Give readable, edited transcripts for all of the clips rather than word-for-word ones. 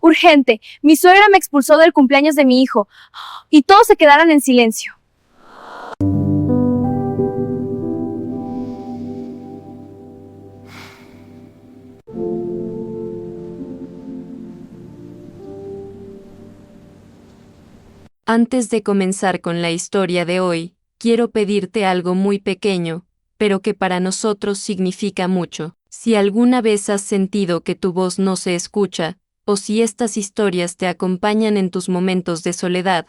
Urgente, mi suegra me expulsó del cumpleaños de mi hijo. Y todos se quedaron en silencio. Antes de comenzar con la historia de hoy, quiero pedirte algo muy pequeño, pero que para nosotros significa mucho. Si alguna vez has sentido que tu voz no se escucha, o si estas historias te acompañan en tus momentos de soledad,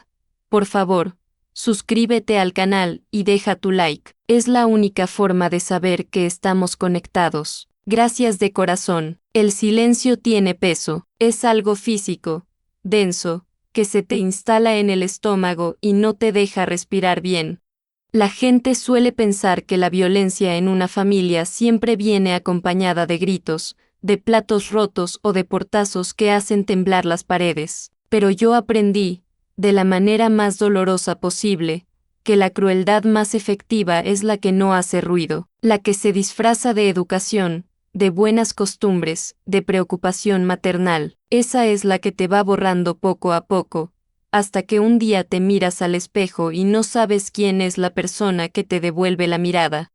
por favor, suscríbete al canal y deja tu like. Es la única forma de saber que estamos conectados. Gracias de corazón. El silencio tiene peso, es algo físico, denso, que se te instala en el estómago y no te deja respirar bien. La gente suele pensar que la violencia en una familia siempre viene acompañada de gritos, de platos rotos o de portazos que hacen temblar las paredes. Pero yo aprendí, de la manera más dolorosa posible, que la crueldad más efectiva es la que no hace ruido, la que se disfraza de educación, de buenas costumbres, de preocupación maternal. Esa es la que te va borrando poco a poco, hasta que un día te miras al espejo y no sabes quién es la persona que te devuelve la mirada.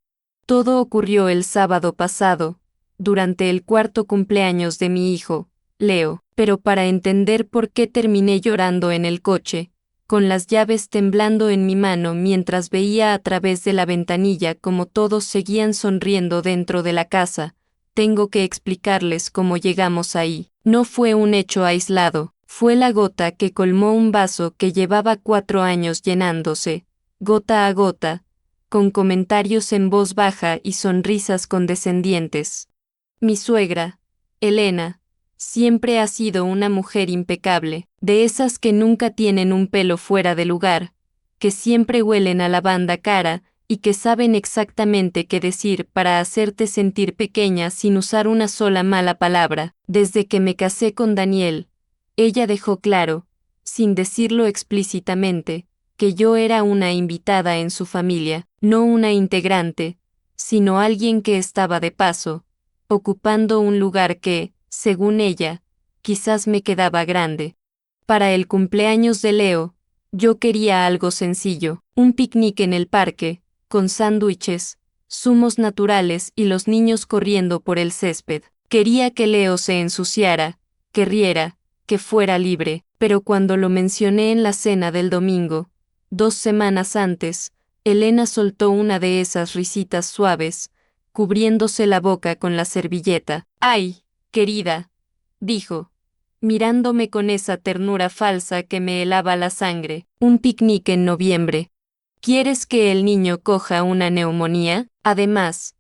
Todo ocurrió el sábado pasado, durante el cuarto cumpleaños de mi hijo, Leo, pero para entender por qué terminé llorando en el coche, con las llaves temblando en mi mano mientras veía a través de la ventanilla cómo todos seguían sonriendo dentro de la casa, tengo que explicarles cómo llegamos ahí. No fue un hecho aislado, fue la gota que colmó un vaso que llevaba 4 años llenándose, gota a gota, con comentarios en voz baja y sonrisas condescendientes. Mi suegra, Elena, siempre ha sido una mujer impecable, de esas que nunca tienen un pelo fuera de lugar, que siempre huelen a lavanda cara, y que saben exactamente qué decir para hacerte sentir pequeña sin usar una sola mala palabra. Desde que me casé con Daniel, ella dejó claro, sin decirlo explícitamente, que yo era una invitada en su familia, no una integrante, sino alguien que estaba de paso, ocupando un lugar que, según ella, quizás me quedaba grande. Para el cumpleaños de Leo, yo quería algo sencillo, un picnic en el parque, con sándwiches, zumos naturales y los niños corriendo por el césped. Quería que Leo se ensuciara, que riera, que fuera libre, pero cuando lo mencioné en la cena del domingo, 2 semanas antes, Elena soltó una de esas risitas suaves, cubriéndose la boca con la servilleta. «Ay, querida», dijo, mirándome con esa ternura falsa que me helaba la sangre, «un picnic en noviembre. ¿Quieres que el niño coja una neumonía? Además,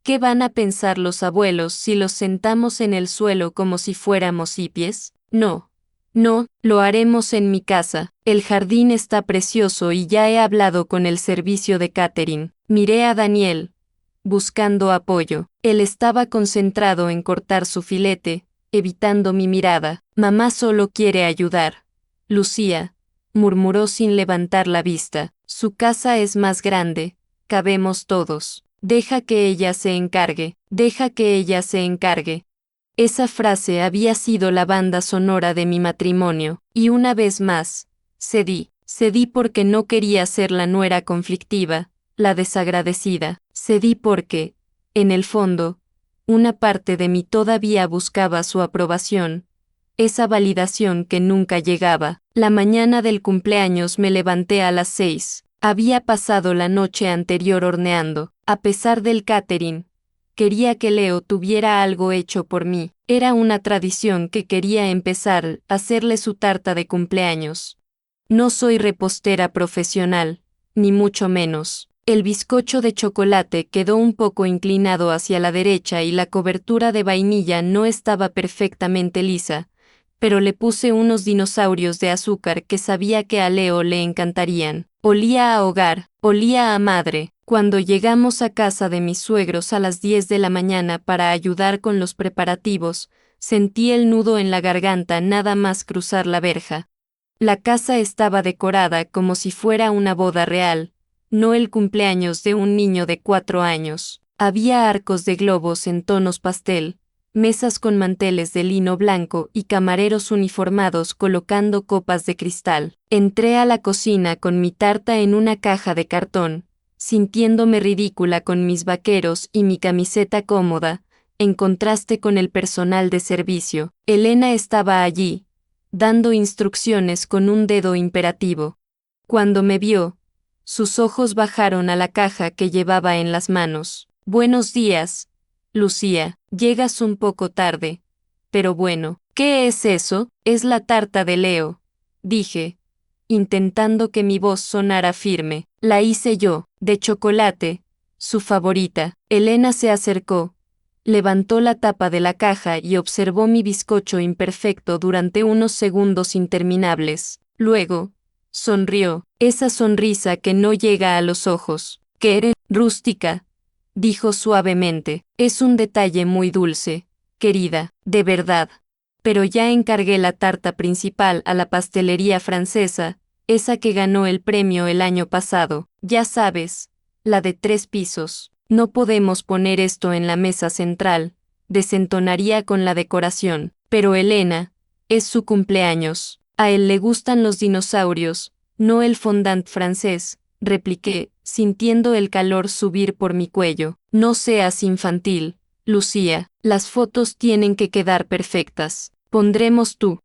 ¿qué van a pensar los abuelos si los sentamos en el suelo como si fuéramos hipies? No. No, lo haremos en mi casa. El jardín está precioso y ya he hablado con el servicio de catering». Miré a Daniel, buscando apoyo. Él estaba concentrado en cortar su filete, evitando mi mirada. «Mamá solo quiere ayudar. Lucía», murmuró sin levantar la vista. «Su casa es más grande, cabemos todos. Deja que ella se encargue, deja que ella se encargue». Esa frase había sido la banda sonora de mi matrimonio, y una vez más, cedí porque no quería ser la nuera conflictiva, la desagradecida, cedí porque, en el fondo, una parte de mí todavía buscaba su aprobación, esa validación que nunca llegaba. La mañana del cumpleaños me levanté a las 6. Había pasado la noche anterior horneando. A pesar del catering, quería que Leo tuviera algo hecho por mí. Era una tradición que quería empezar a hacerle su tarta de cumpleaños. No soy repostera profesional, ni mucho menos. El bizcocho de chocolate quedó un poco inclinado hacia la derecha y la cobertura de vainilla no estaba perfectamente lisa, pero le puse unos dinosaurios de azúcar que sabía que a Leo le encantarían. Olía a hogar, olía a madre. Cuando llegamos a casa de mis suegros a las 10 de la mañana para ayudar con los preparativos, sentí el nudo en la garganta nada más cruzar la verja. La casa estaba decorada como si fuera una boda real, no el cumpleaños de un niño de 4 años. Había arcos de globos en tonos pastel, mesas con manteles de lino blanco y camareros uniformados colocando copas de cristal. Entré a la cocina con mi tarta en una caja de cartón, sintiéndome ridícula con mis vaqueros y mi camiseta cómoda, en contraste con el personal de servicio. Elena estaba allí, dando instrucciones con un dedo imperativo. Cuando me vio, sus ojos bajaron a la caja que llevaba en las manos. Buenos días, Lucía, llegas un poco tarde. Pero bueno, ¿qué es eso? Es la tarta de Leo, dije, intentando que mi voz sonara firme. La hice yo, de chocolate, su favorita. Elena se acercó, levantó la tapa de la caja y observó mi bizcocho imperfecto durante unos segundos interminables. Luego, sonrió, esa sonrisa que no llega a los ojos. Que eres rústica, dijo suavemente. Es un detalle muy dulce, querida, de verdad. Pero ya encargué la tarta principal a la pastelería francesa, esa que ganó el premio el año pasado. Ya sabes, la de 3 pisos. No podemos poner esto en la mesa central, desentonaría con la decoración. Pero Elena, es su cumpleaños. A él le gustan los dinosaurios, no el fondant francés, repliqué, sintiendo el calor subir por mi cuello. No seas infantil, Lucía, las fotos tienen que quedar perfectas. Pondremos tu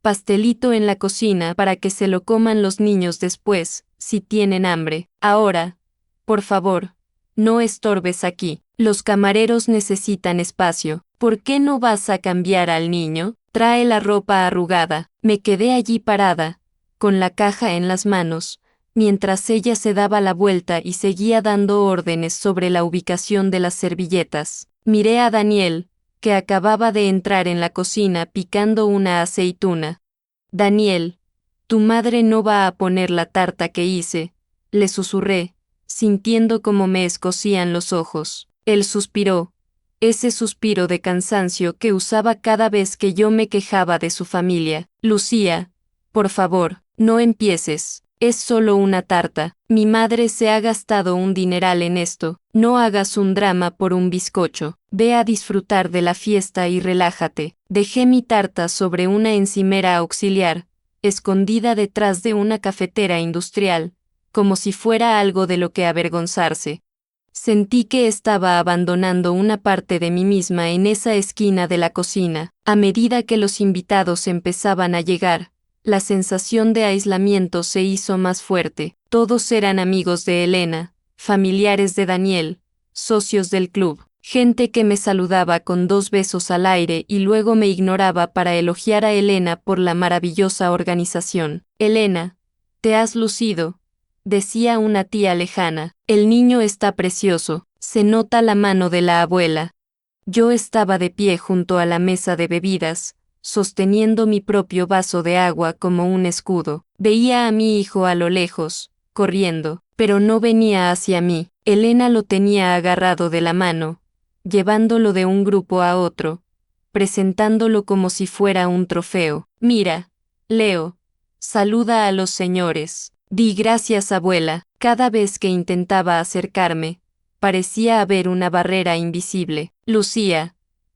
pastelito en la cocina para que se lo coman los niños después, si tienen hambre. Ahora, por favor, no estorbes aquí. Los camareros necesitan espacio. ¿Por qué no vas a cambiar al niño? Trae la ropa arrugada. Me quedé allí parada, con la caja en las manos, mientras ella se daba la vuelta y seguía dando órdenes sobre la ubicación de las servilletas. Miré a Daniel, que acababa de entrar en la cocina picando una aceituna. Daniel, tu madre no va a poner la tarta que hice, le susurré, sintiendo cómo me escocían los ojos. Él suspiró, ese suspiro de cansancio que usaba cada vez que yo me quejaba de su familia. Lucía, por favor, no empieces. Es solo una tarta. Mi madre se ha gastado un dineral en esto. No hagas un drama por un bizcocho. Ve a disfrutar de la fiesta y relájate. Dejé mi tarta sobre una encimera auxiliar, escondida detrás de una cafetera industrial, como si fuera algo de lo que avergonzarse. Sentí que estaba abandonando una parte de mí misma en esa esquina de la cocina. A medida que los invitados empezaban a llegar, la sensación de aislamiento se hizo más fuerte. Todos eran amigos de Elena, familiares de Daniel, socios del club, gente que me saludaba con 2 besos al aire y luego me ignoraba para elogiar a Elena por la maravillosa organización. Elena, te has lucido, decía una tía lejana. El niño está precioso, se nota la mano de la abuela. Yo estaba de pie junto a la mesa de bebidas, sosteniendo mi propio vaso de agua como un escudo. Veía a mi hijo a lo lejos, corriendo, pero no venía hacia mí. Elena lo tenía agarrado de la mano, llevándolo de un grupo a otro, presentándolo como si fuera un trofeo. Mira, Leo, saluda a los señores. Di gracias, abuela. Cada vez que intentaba acercarme, parecía haber una barrera invisible. Lucía,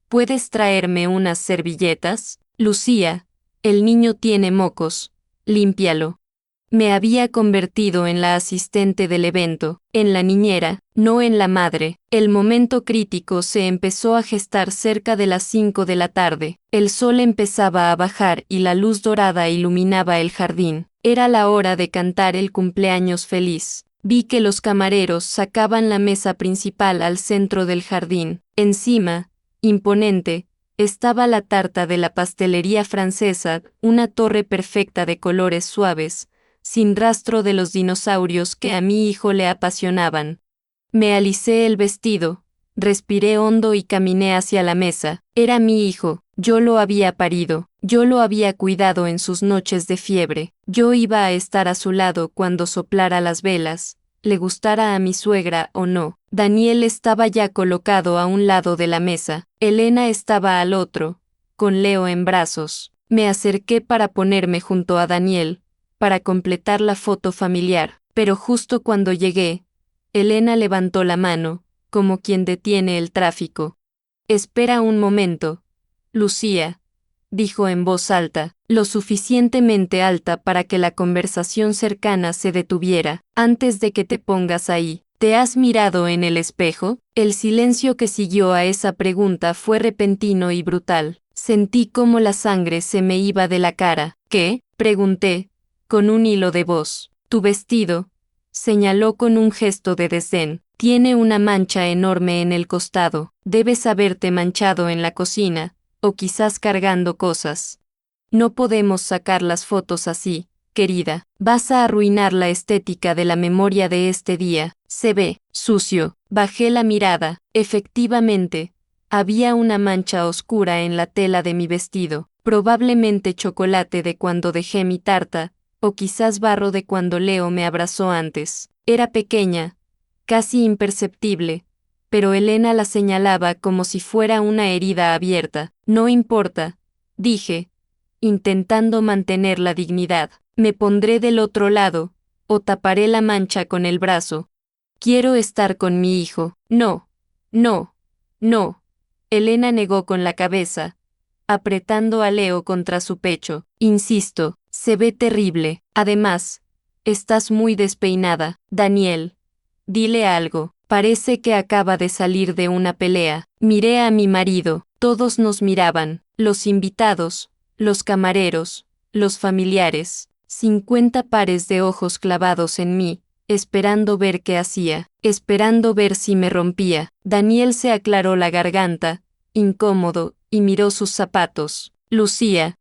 ¿puedes traerme unas servilletas? Lucía, el niño tiene mocos, límpialo. Me había convertido en la asistente del evento, en la niñera, no en la madre. El momento crítico se empezó a gestar cerca de las 5 de la tarde. El sol empezaba a bajar y la luz dorada iluminaba el jardín. Era la hora de cantar el cumpleaños feliz. Vi que los camareros sacaban la mesa principal al centro del jardín. Encima, imponente, estaba la tarta de la pastelería francesa, una torre perfecta de colores suaves, sin rastro de los dinosaurios que a mi hijo le apasionaban. Me alicé el vestido, respiré hondo y caminé hacia la mesa. Era mi hijo, yo lo había parido, yo lo había cuidado en sus noches de fiebre, yo iba a estar a su lado cuando soplara las velas, le gustara a mi suegra o no. Daniel estaba ya colocado a un lado de la mesa, Elena estaba al otro, con Leo en brazos. Me acerqué para ponerme junto a Daniel, para completar la foto familiar, pero justo cuando llegué, Elena levantó la mano, como quien detiene el tráfico. Espera un momento. Lucía, dijo en voz alta, lo suficientemente alta para que la conversación cercana se detuviera. Antes de que te pongas ahí, ¿te has mirado en el espejo? El silencio que siguió a esa pregunta fue repentino y brutal. Sentí cómo la sangre se me iba de la cara. ¿Qué? Pregunté, con un hilo de voz. Tu vestido, señaló con un gesto de desdén. Tiene una mancha enorme en el costado. Debes haberte manchado en la cocina, o quizás cargando cosas. No podemos sacar las fotos así, querida. Vas a arruinar la estética de la memoria de este día. Se ve sucio. Bajé la mirada. Efectivamente, había una mancha oscura en la tela de mi vestido, probablemente chocolate de cuando dejé mi tarta, o quizás barro de cuando Leo me abrazó antes. Era pequeña, casi imperceptible, pero Elena la señalaba como si fuera una herida abierta. No importa, dije, intentando mantener la dignidad. Me pondré del otro lado, o taparé la mancha con el brazo. Quiero estar con mi hijo. No, no, no. Elena negó con la cabeza, apretando a Leo contra su pecho. Insisto, se ve terrible. Además, estás muy despeinada. Daniel, dile algo. Parece que acaba de salir de una pelea. Miré a mi marido. Todos nos miraban. Los invitados, los camareros, los familiares. 50 pares de ojos clavados en mí, esperando ver qué hacía, esperando ver si me rompía. Daniel se aclaró la garganta, incómodo, y miró sus zapatos. Lucía,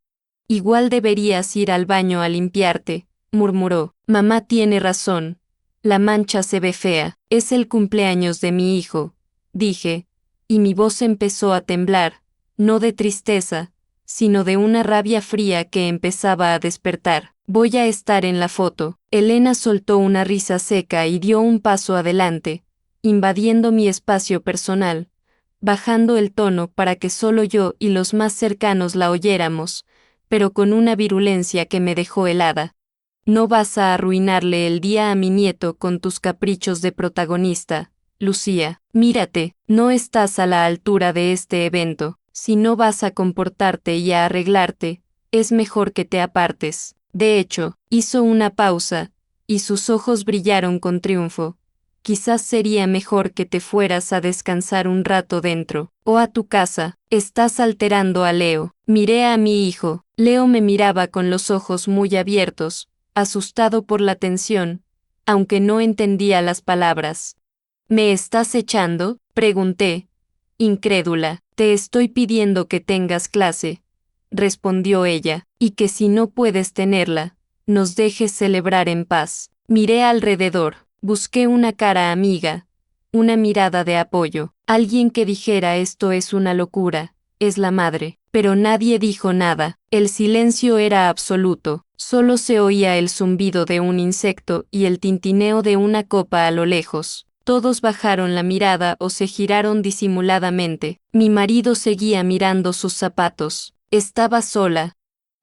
igual deberías ir al baño a limpiarte, murmuró. Mamá tiene razón. La mancha se ve fea. Es el cumpleaños de mi hijo, dije, y mi voz empezó a temblar, no de tristeza, sino de una rabia fría que empezaba a despertar. Voy a estar en la foto. Elena soltó una risa seca y dio un paso adelante, invadiendo mi espacio personal, bajando el tono para que solo yo y los más cercanos la oyéramos, pero con una virulencia que me dejó helada. No vas a arruinarle el día a mi nieto con tus caprichos de protagonista, Lucía. Mírate, no estás a la altura de este evento. Si no vas a comportarte y a arreglarte, es mejor que te apartes. De hecho, hizo una pausa, y sus ojos brillaron con triunfo. Quizás sería mejor que te fueras a descansar un rato dentro, o a tu casa. Estás alterando a Leo. Miré a mi hijo. Leo me miraba con los ojos muy abiertos, asustado por la tensión, aunque no entendía las palabras. ¿Me estás echando?, pregunté, incrédula. Te estoy pidiendo que tengas clase, respondió ella, y que si no puedes tenerla, nos dejes celebrar en paz. Miré alrededor, busqué una cara amiga, una mirada de apoyo, alguien que dijera esto es una locura, es la madre, pero nadie dijo nada. El silencio era absoluto, solo se oía el zumbido de un insecto y el tintineo de una copa a lo lejos. Todos bajaron la mirada o se giraron disimuladamente. Mi marido seguía mirando sus zapatos. Estaba sola,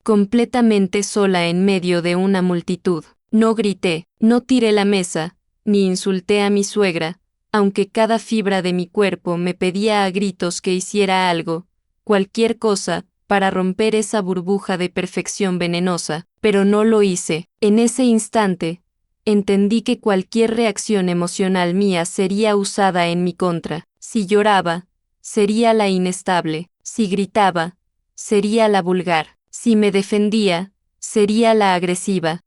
completamente sola en medio de una multitud. No grité, no tiré la mesa, ni insulté a mi suegra, aunque cada fibra de mi cuerpo me pedía a gritos que hiciera algo, cualquier cosa, para romper esa burbuja de perfección venenosa, pero no lo hice. En ese instante, entendí que cualquier reacción emocional mía sería usada en mi contra. Si lloraba, sería la inestable. Si gritaba, sería la vulgar. Si me defendía, sería la agresiva.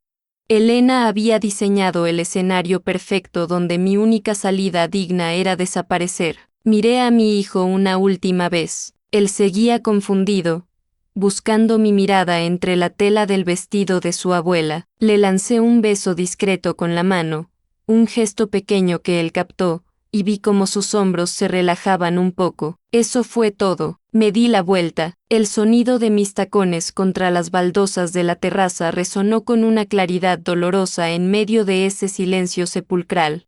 Elena había diseñado el escenario perfecto donde mi única salida digna era desaparecer. Miré a mi hijo una última vez. Él seguía confundido, buscando mi mirada entre la tela del vestido de su abuela. Le lancé un beso discreto con la mano, un gesto pequeño que él captó, y vi cómo sus hombros se relajaban un poco. Eso fue todo. Me di la vuelta. El sonido de mis tacones contra las baldosas de la terraza resonó con una claridad dolorosa en medio de ese silencio sepulcral.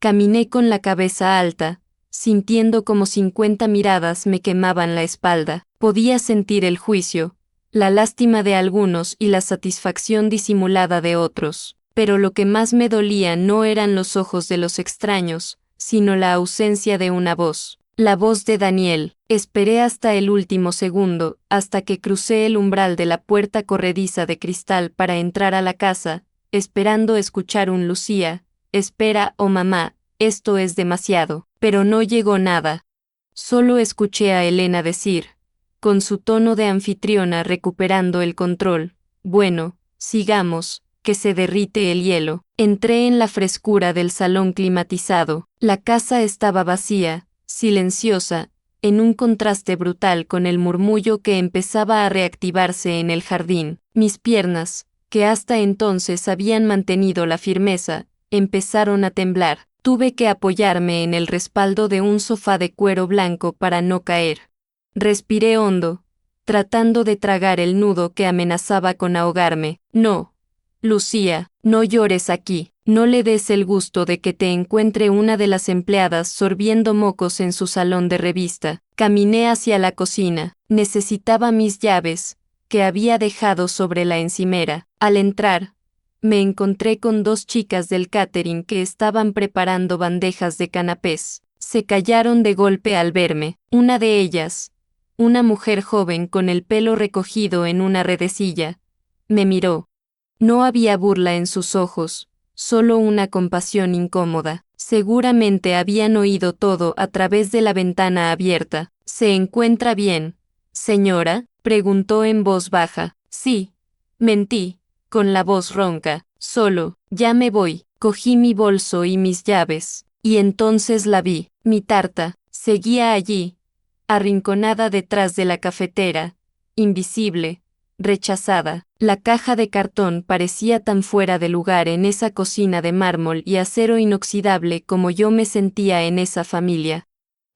Caminé con la cabeza alta, sintiendo como 50 miradas me quemaban la espalda. Podía sentir el juicio, la lástima de algunos y la satisfacción disimulada de otros. Pero lo que más me dolía no eran los ojos de los extraños, sino la ausencia de una voz. La voz de Daniel. Esperé hasta el último segundo, hasta que crucé el umbral de la puerta corrediza de cristal para entrar a la casa, esperando escuchar un Lucía, espera, oh mamá, esto es demasiado. Pero no llegó nada. Solo escuché a Elena decir, con su tono de anfitriona recuperando el control, bueno, sigamos, que se derrite el hielo. Entré en la frescura del salón climatizado. La casa estaba vacía, silenciosa, en un contraste brutal con el murmullo que empezaba a reactivarse en el jardín. Mis piernas, que hasta entonces habían mantenido la firmeza, empezaron a temblar. Tuve que apoyarme en el respaldo de un sofá de cuero blanco para no caer. Respiré hondo, tratando de tragar el nudo que amenazaba con ahogarme. No, Lucía, no llores aquí. No le des el gusto de que te encuentre una de las empleadas sorbiendo mocos en su salón de revista. Caminé hacia la cocina. Necesitaba mis llaves, que había dejado sobre la encimera. Al entrar, me encontré con dos chicas del catering que estaban preparando bandejas de canapés. Se callaron de golpe al verme. Una de ellas, una mujer joven con el pelo recogido en una redecilla, me miró. No había burla en sus ojos, solo una compasión incómoda. Seguramente habían oído todo a través de la ventana abierta. ¿Se encuentra bien, señora?, preguntó en voz baja. Sí, mentí, con la voz ronca. Solo, ya me voy. Cogí mi bolso y mis llaves, y entonces la vi. Mi tarta seguía allí, arrinconada detrás de la cafetera, invisible, rechazada. La caja de cartón parecía tan fuera de lugar en esa cocina de mármol y acero inoxidable como yo me sentía en esa familia.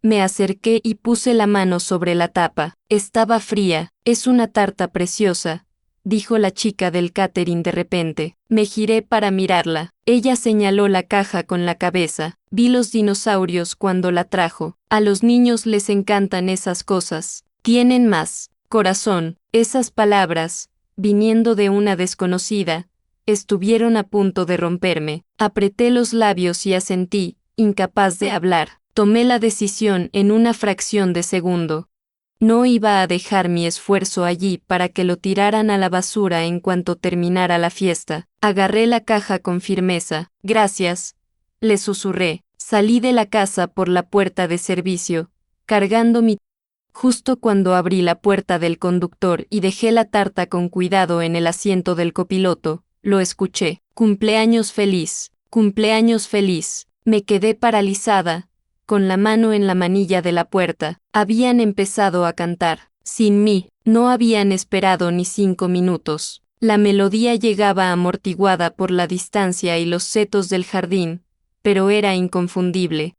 Me acerqué y puse la mano sobre la tapa. Estaba fría. Es una tarta preciosa, dijo la chica del catering de repente. Me giré para mirarla. Ella señaló la caja con la cabeza. Vi los dinosaurios cuando la trajo. A los niños les encantan esas cosas. Tienen más corazón. Esas palabras, viniendo de una desconocida, estuvieron a punto de romperme. Apreté los labios y asentí, incapaz de hablar. Tomé la decisión en una fracción de segundo. No iba a dejar mi esfuerzo allí para que lo tiraran a la basura en cuanto terminara la fiesta. Agarré la caja con firmeza. Gracias, le susurré. Salí de la casa por la puerta de servicio, cargando mi... Justo cuando abrí la puerta del conductor y dejé la tarta con cuidado en el asiento del copiloto, lo escuché. Cumpleaños feliz, cumpleaños feliz. Me quedé paralizada, con la mano en la manilla de la puerta. Habían empezado a cantar. Sin mí, no habían esperado ni 5 minutos. La melodía llegaba amortiguada por la distancia y los setos del jardín, pero era inconfundible.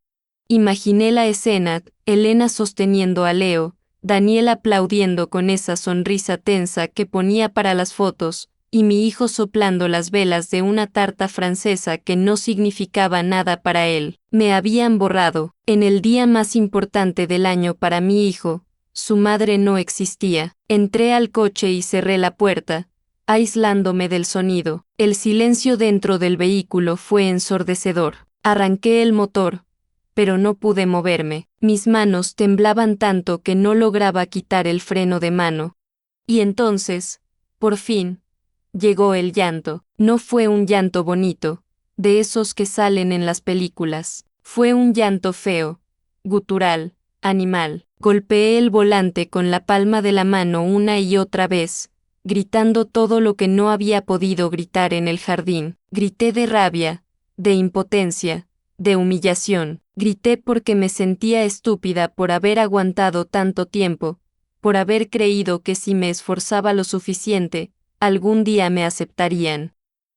Imaginé la escena, Elena sosteniendo a Leo, Daniel aplaudiendo con esa sonrisa tensa que ponía para las fotos, y mi hijo soplando las velas de una tarta francesa que no significaba nada para él. Me habían borrado. En el día más importante del año para mi hijo, su madre no existía. Entré al coche y cerré la puerta, aislándome del sonido. El silencio dentro del vehículo fue ensordecedor. Arranqué el motor, pero no pude moverme. Mis manos temblaban tanto que no lograba quitar el freno de mano. Y entonces, por fin, llegó el llanto. No fue un llanto bonito, de esos que salen en las películas. Fue un llanto feo, gutural, animal. Golpeé el volante con la palma de la mano una y otra vez, gritando todo lo que no había podido gritar en el jardín. Grité de rabia, de impotencia, de humillación. Grité porque me sentía estúpida por haber aguantado tanto tiempo, por haber creído que si me esforzaba lo suficiente, algún día me aceptarían.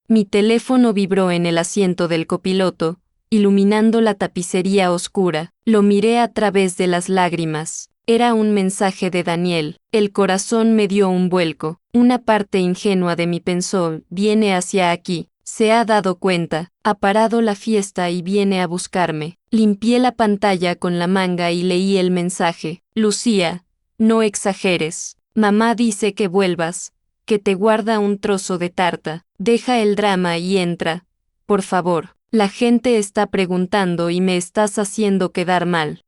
Mi teléfono vibró en el asiento del copiloto, iluminando la tapicería oscura. Lo miré a través de las lágrimas. Era un mensaje de Daniel. El corazón me dio un vuelco. Una parte ingenua de mí pensó, viene hacia aquí. Se ha dado cuenta, ha parado la fiesta y viene a buscarme. Limpié la pantalla con la manga y leí el mensaje. Lucía, no exageres. Mamá dice que vuelvas, que te guarda un trozo de tarta. Deja el drama y entra. Por favor, la gente está preguntando y me estás haciendo quedar mal.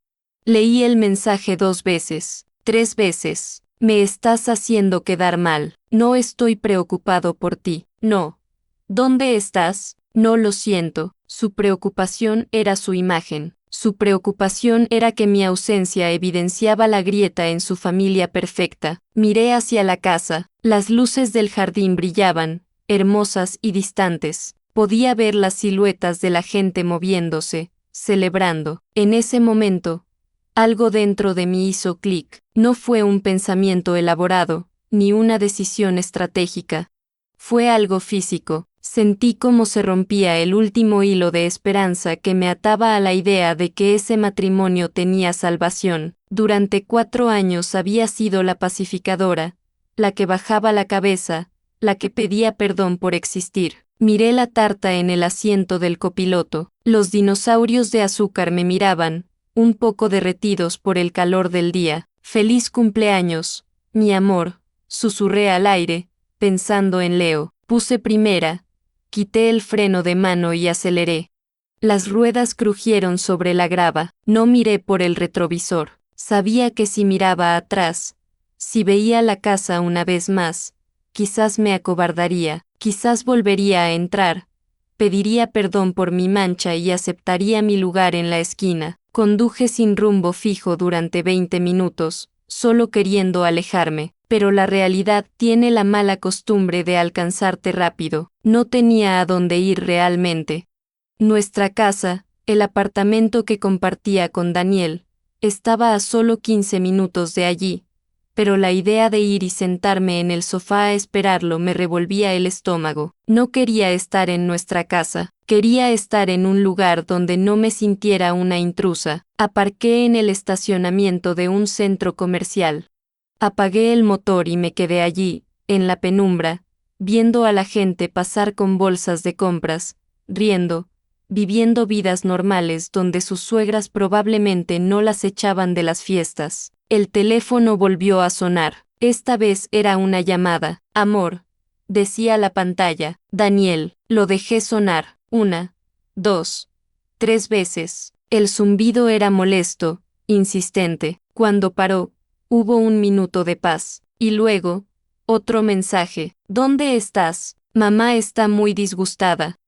Leí el mensaje 2 veces, 3 veces. Me estás haciendo quedar mal. No estoy preocupado por ti. No. ¿Dónde estás? No lo siento. Su preocupación era su imagen. Su preocupación era que mi ausencia evidenciaba la grieta en su familia perfecta. Miré hacia la casa. Las luces del jardín brillaban, hermosas y distantes. Podía ver las siluetas de la gente moviéndose, celebrando. En ese momento, algo dentro de mí hizo clic. No fue un pensamiento elaborado, ni una decisión estratégica. Fue algo físico. Sentí cómo se rompía el último hilo de esperanza que me ataba a la idea de que ese matrimonio tenía salvación. Durante 4 años había sido la pacificadora, la que bajaba la cabeza, la que pedía perdón por existir. Miré la tarta en el asiento del copiloto. Los dinosaurios de azúcar me miraban, un poco derretidos por el calor del día. «Feliz cumpleaños, mi amor», susurré al aire, pensando en Leo. Puse primera, quité el freno de mano y aceleré. Las ruedas crujieron sobre la grava. No miré por el retrovisor. Sabía que si miraba atrás, si veía la casa una vez más, quizás me acobardaría, quizás volvería a entrar, pediría perdón por mi mancha y aceptaría mi lugar en la esquina. Conduje sin rumbo fijo durante 20 minutos, solo queriendo alejarme, pero la realidad tiene la mala costumbre de alcanzarte rápido. No tenía a dónde ir realmente. Nuestra casa, el apartamento que compartía con Daniel, estaba a solo 15 minutos de allí, pero la idea de ir y sentarme en el sofá a esperarlo me revolvía el estómago. No quería estar en nuestra casa, quería estar en un lugar donde no me sintiera una intrusa. Aparqué en el estacionamiento de un centro comercial. Apagué el motor y me quedé allí, en la penumbra, viendo a la gente pasar con bolsas de compras, riendo, viviendo vidas normales donde sus suegras probablemente no las echaban de las fiestas. El teléfono volvió a sonar. Esta vez era una llamada. «Amor», decía la pantalla. «Daniel». Lo dejé sonar. 1, 2, 3 veces. El zumbido era molesto, insistente. Cuando paró, hubo un minuto de paz. Y luego, otro mensaje. «¿Dónde estás? Mamá está muy disgustada.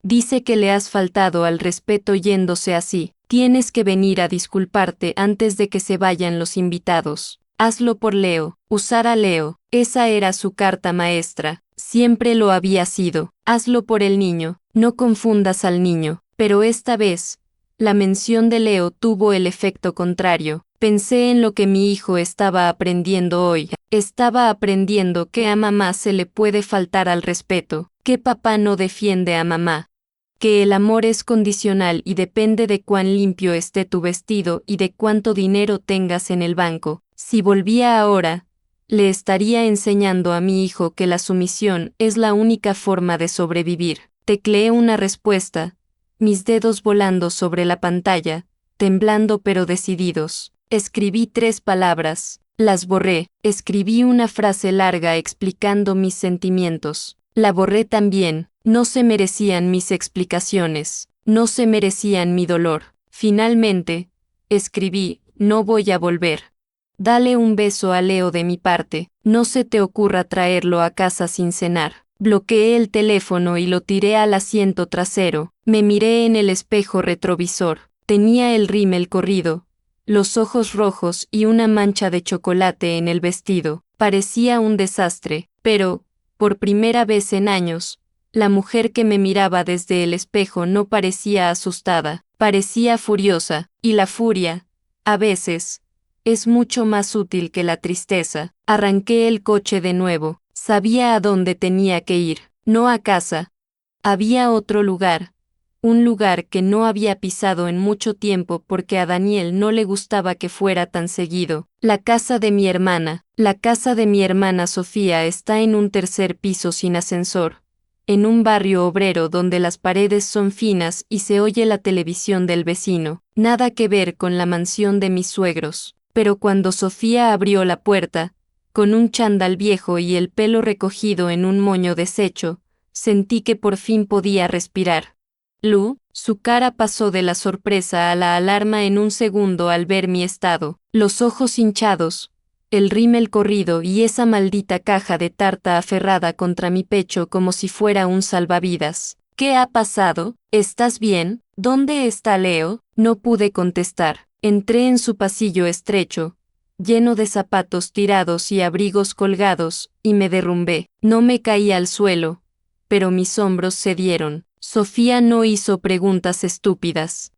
Dice que le has faltado al respeto yéndose así. Tienes que venir a disculparte antes de que se vayan los invitados. Hazlo por Leo». Usar a Leo. Esa era su carta maestra. Siempre lo había sido. Hazlo por el niño. No confundas al niño. Pero esta vez, la mención de Leo tuvo el efecto contrario. Pensé en lo que mi hijo estaba aprendiendo hoy. Estaba aprendiendo que a mamá se le puede faltar al respeto, que papá no defiende a mamá, que el amor es condicional y depende de cuán limpio esté tu vestido y de cuánto dinero tengas en el banco. Si volvía ahora, le estaría enseñando a mi hijo que la sumisión es la única forma de sobrevivir. Tecleé una respuesta, mis dedos volando sobre la pantalla, temblando pero decididos. Escribí 3 palabras, las borré. Escribí una frase larga explicando mis sentimientos. La borré también. No se merecían mis explicaciones, no se merecían mi dolor. Finalmente, escribí: «No voy a volver. Dale un beso a Leo de mi parte, no se te ocurra traerlo a casa sin cenar». Bloqueé el teléfono y lo tiré al asiento trasero. Me miré en el espejo retrovisor. Tenía el rímel corrido, los ojos rojos y una mancha de chocolate en el vestido. Parecía un desastre, pero, por primera vez en años, la mujer que me miraba desde el espejo no parecía asustada, parecía furiosa, y la furia, a veces, es mucho más útil que la tristeza. Arranqué el coche de nuevo. Sabía a dónde tenía que ir, no a casa. Había otro lugar, un lugar que no había pisado en mucho tiempo porque a Daniel no le gustaba que fuera tan seguido. La casa de mi hermana. La casa de mi hermana Sofía está en un 3er piso sin ascensor, en un barrio obrero donde las paredes son finas y se oye la televisión del vecino. Nada que ver con la mansión de mis suegros. Pero cuando Sofía abrió la puerta, con un chándal viejo y el pelo recogido en un moño deshecho, sentí que por fin podía respirar. «Lu», Su cara pasó de la sorpresa a la alarma en un segundo al ver mi estado. Los ojos hinchados, el rímel corrido y esa maldita caja de tarta aferrada contra mi pecho como si fuera un salvavidas. ¿Qué ha pasado? ¿Estás bien? ¿Dónde está Leo? No pude contestar. Entré en su pasillo estrecho, lleno de zapatos tirados y abrigos colgados, y me derrumbé. No me caí al suelo, pero mis hombros cedieron. Sofía no hizo preguntas estúpidas.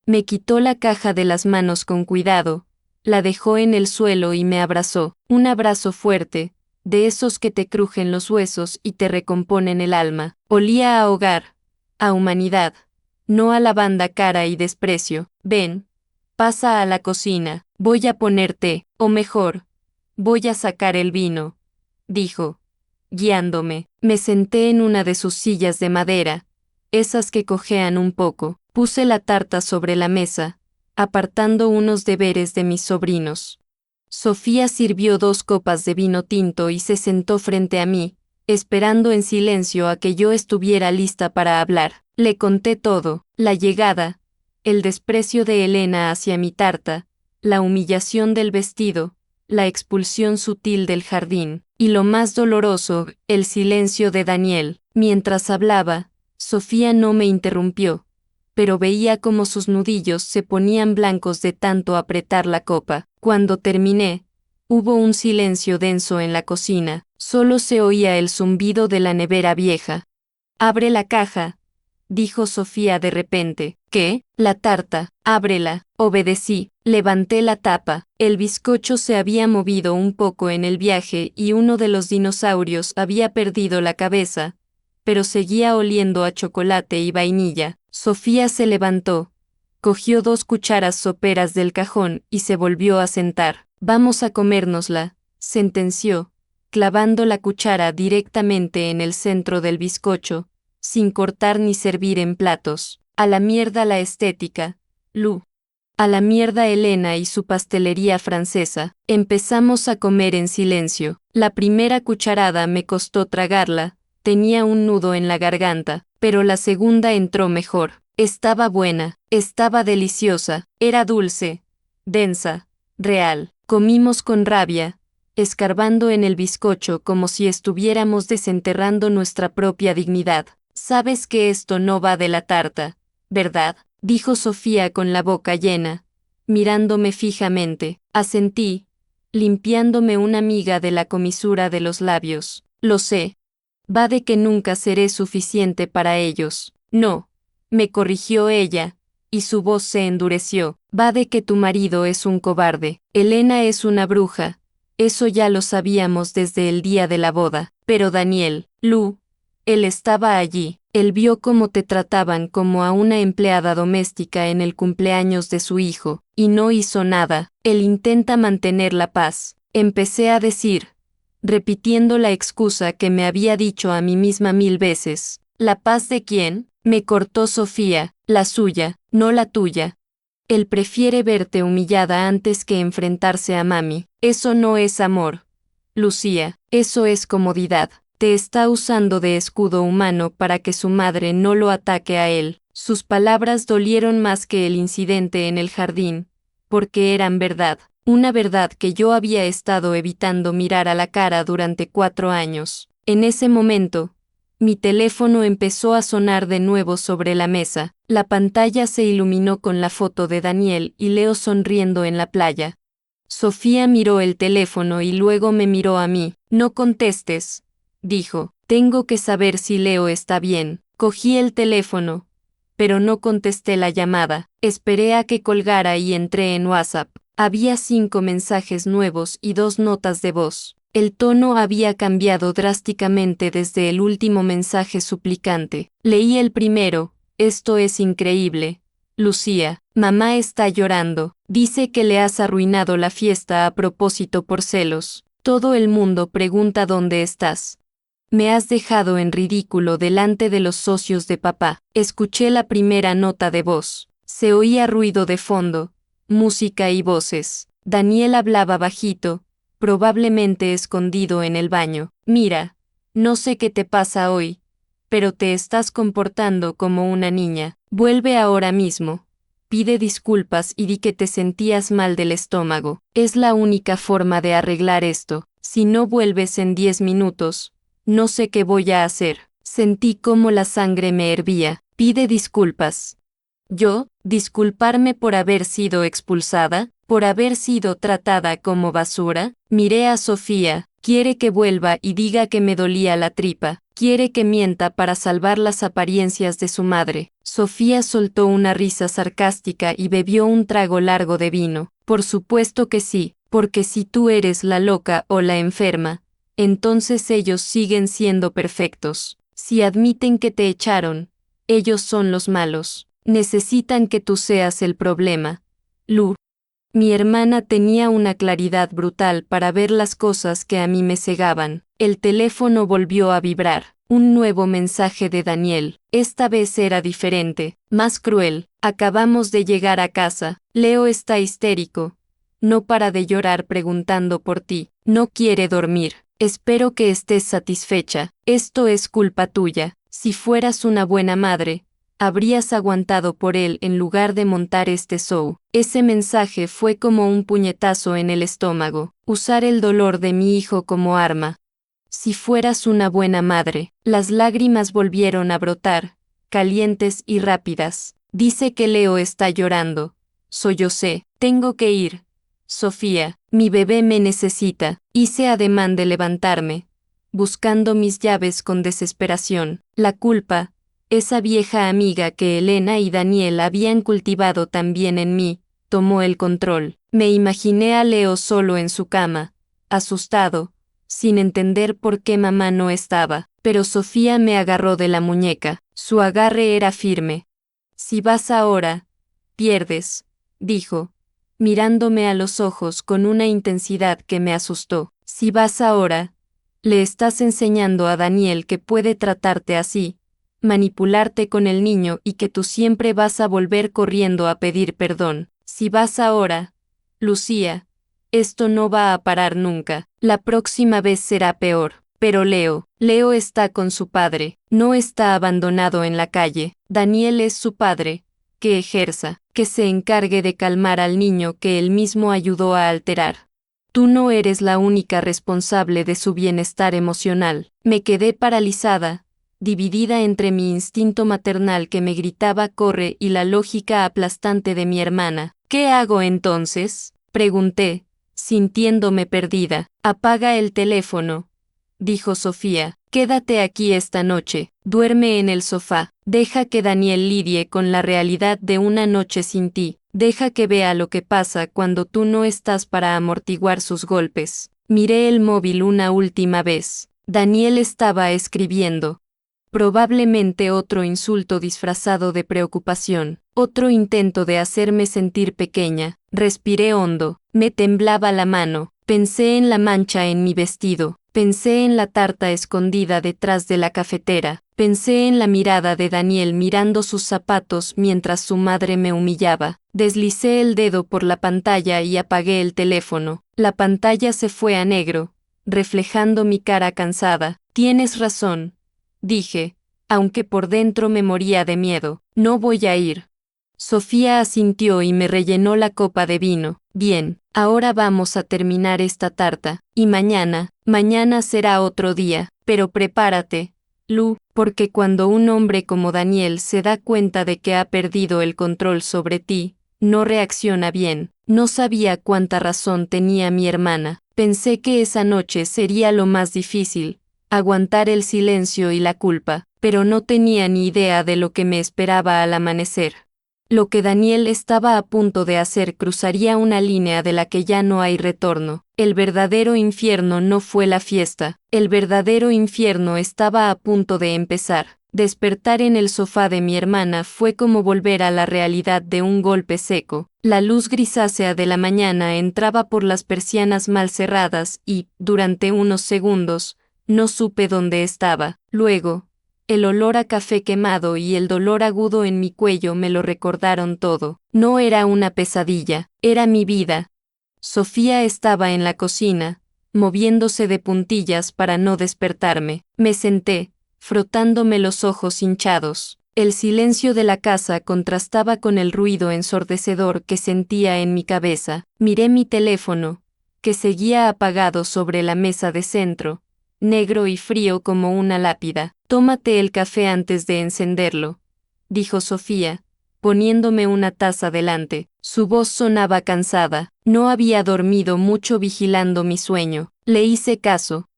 Me quitó la caja de las manos con cuidado, la dejó en el suelo y me abrazó. Un abrazo fuerte, de esos que te crujen los huesos y te recomponen el alma. Olía a hogar, a humanidad, no a lavanda cara y desprecio. Ven, pasa a la cocina, voy a poner té, o mejor, voy a sacar el vino, dijo, guiándome. Me senté en una de sus sillas de madera, esas que cojean un poco. Puse la tarta sobre la mesa, apartando unos deberes de mis sobrinos. Sofía sirvió 2 copas de vino tinto y se sentó frente a mí, esperando en silencio a que yo estuviera lista para hablar. Le conté todo, la llegada, el desprecio de Elena hacia mi tarta, la humillación del vestido, la expulsión sutil del jardín, y lo más doloroso, el silencio de Daniel. Mientras hablaba, Sofía no me interrumpió, pero veía cómo sus nudillos se ponían blancos de tanto apretar la copa. Cuando terminé, hubo un silencio denso en la cocina, solo se oía el zumbido de la nevera vieja. «Abre la caja», dijo Sofía de repente. «¿Qué? La tarta, ábrela». Obedecí, levanté la tapa. El bizcocho se había movido un poco en el viaje y uno de los dinosaurios había perdido la cabeza, pero seguía oliendo a chocolate y vainilla. Sofía se levantó, cogió 2 cucharas soperas del cajón y se volvió a sentar. «Vamos a comérnosla», sentenció, clavando la cuchara directamente en el centro del bizcocho, sin cortar ni servir en platos. «A la mierda la estética, Lu. A la mierda Elena y su pastelería francesa». Empezamos a comer en silencio. La primera cucharada me costó tragarla, tenía un nudo en la garganta, pero la segunda entró mejor. Estaba buena, estaba deliciosa, era dulce, densa, real. Comimos con rabia, escarbando en el bizcocho como si estuviéramos desenterrando nuestra propia dignidad. «Sabes que esto no va de la tarta, ¿verdad?», dijo Sofía con la boca llena, mirándome fijamente. Asentí, limpiándome una miga de la comisura de los labios. «Lo sé. Va de que nunca seré suficiente para ellos». «No», me corrigió ella, y su voz se endureció. «Va de que tu marido es un cobarde. Elena es una bruja. Eso ya lo sabíamos desde el día de la boda. Pero Daniel, Lu, él estaba allí. Él vio cómo te trataban como a una empleada doméstica en el cumpleaños de su hijo, y no hizo nada. Él intenta mantener la paz». Empecé a decir, repitiendo la excusa que me había dicho a mí misma 1000 veces. «¿La paz de quién?», me cortó Sofía. «La suya, no la tuya. Él prefiere verte humillada antes que enfrentarse a mami. Eso no es amor, Lucía, eso es comodidad. Te está usando de escudo humano para que su madre no lo ataque a él». Sus palabras dolieron más que el incidente en el jardín, porque eran verdad, una verdad que yo había estado evitando mirar a la cara durante 4 años. En ese momento, mi teléfono empezó a sonar de nuevo sobre la mesa. La pantalla se iluminó con la foto de Daniel y Leo sonriendo en la playa. Sofía miró el teléfono y luego me miró a mí. «No contestes», dijo. «Tengo que saber si Leo está bien». Cogí el teléfono, pero no contesté la llamada. Esperé a que colgara y entré en WhatsApp. Había 5 mensajes nuevos y 2 notas de voz. El tono había cambiado drásticamente desde el último mensaje suplicante. Leí el primero. «Esto es increíble, Lucía. Mamá está llorando. Dice que le has arruinado la fiesta a propósito por celos. Todo el mundo pregunta dónde estás. Me has dejado en ridículo delante de los socios de papá». Escuché la primera nota de voz. Se oía ruido de fondo, música y voces. Daniel hablaba bajito, probablemente escondido en el baño. «Mira, no sé qué te pasa hoy, pero te estás comportando como una niña. Vuelve ahora mismo. Pide disculpas y di que te sentías mal del estómago. Es la única forma de arreglar esto. Si no vuelves en 10 minutos, no sé qué voy a hacer. Sentí cómo la sangre me hervía. Pide disculpas. Yo, disculparme por haber sido expulsada, por haber sido tratada como basura. Miré a Sofía. Quiere que vuelva y diga que me dolía la tripa. Quiere que mienta para salvar las apariencias de su madre. Sofía soltó una risa sarcástica y bebió un trago largo de vino. Por supuesto que sí, porque si tú eres la loca o la enferma, entonces ellos siguen siendo perfectos. Si admiten que te echaron, ellos son los malos. Necesitan que tú seas el problema. Lu. Mi hermana tenía una claridad brutal para ver las cosas que a mí me cegaban. El teléfono volvió a vibrar. Un nuevo mensaje de Daniel. Esta vez era diferente, más cruel. Acabamos de llegar a casa. Leo está histérico. No para de llorar preguntando por ti. No quiere dormir. Espero que estés satisfecha. Esto es culpa tuya. Si fueras una buena madre, habrías aguantado por él en lugar de montar este show. Ese mensaje fue como un puñetazo en el estómago. Usar el dolor de mi hijo como arma. Si fueras una buena madre. Las lágrimas volvieron a brotar, calientes y rápidas. Dice que Leo está llorando. Sollocé. Tengo que ir. Sofía, mi bebé me necesita. Hice ademán de levantarme, buscando mis llaves con desesperación. La culpa, esa vieja amiga que Elena y Daniel habían cultivado también en mí, tomó el control. Me imaginé a Leo solo en su cama, asustado, sin entender por qué mamá no estaba, pero Sofía me agarró de la muñeca. Su agarre era firme. Si vas ahora, pierdes, dijo, mirándome a los ojos con una intensidad que me asustó. Si vas ahora, le estás enseñando a Daniel que puede tratarte así, manipularte con el niño y que tú siempre vas a volver corriendo a pedir perdón. Si vas ahora, Lucía, esto no va a parar nunca. La próxima vez será peor. Pero Leo está con su padre, no está abandonado en la calle. Daniel es su padre. Que ejerza, que se encargue de calmar al niño que él mismo ayudó a alterar. Tú no eres la única responsable de su bienestar emocional. Me quedé paralizada, dividida entre mi instinto maternal que me gritaba corre y la lógica aplastante de mi hermana. ¿Qué hago entonces?, pregunté, sintiéndome perdida. Apaga el teléfono, dijo Sofía. Quédate aquí esta noche, duerme en el sofá, deja que Daniel lidie con la realidad de una noche sin ti, deja que vea lo que pasa cuando tú no estás para amortiguar sus golpes. Miré el móvil una última vez. Daniel estaba escribiendo. Probablemente otro insulto disfrazado de preocupación, otro intento de hacerme sentir pequeña. Respiré hondo, me temblaba la mano, pensé en la mancha en mi vestido. Pensé en la tarta escondida detrás de la cafetera, pensé en la mirada de Daniel mirando sus zapatos mientras su madre me humillaba. Deslicé el dedo por la pantalla y apagué el teléfono. La pantalla se fue a negro, reflejando mi cara cansada. Tienes razón, dije, aunque por dentro me moría de miedo. No voy a ir. Sofía asintió y me rellenó la copa de vino. Bien, ahora vamos a terminar esta tarta, y mañana será otro día, pero prepárate, Lu, porque cuando un hombre como Daniel se da cuenta de que ha perdido el control sobre ti, no reacciona bien. No sabía cuánta razón tenía mi hermana. Pensé que esa noche sería lo más difícil, aguantar el silencio y la culpa, pero no tenía ni idea de lo que me esperaba al amanecer. Lo que Daniel estaba a punto de hacer cruzaría una línea de la que ya no hay retorno. El verdadero infierno no fue la fiesta, el verdadero infierno estaba a punto de empezar. Despertar en el sofá de mi hermana fue como volver a la realidad de un golpe seco. La luz grisácea de la mañana entraba por las persianas mal cerradas y, durante unos segundos, no supe dónde estaba. Luego, el olor a café quemado y el dolor agudo en mi cuello me lo recordaron todo. No era una pesadilla, era mi vida. Sofía estaba en la cocina, moviéndose de puntillas para no despertarme. Me senté, frotándome los ojos hinchados. El silencio de la casa contrastaba con el ruido ensordecedor que sentía en mi cabeza. Miré mi teléfono, que seguía apagado sobre la mesa de centro, negro y frío como una lápida. «Tómate el café antes de encenderlo», dijo Sofía, poniéndome una taza delante. Su voz sonaba cansada. No había dormido mucho vigilando mi sueño. Le hice caso.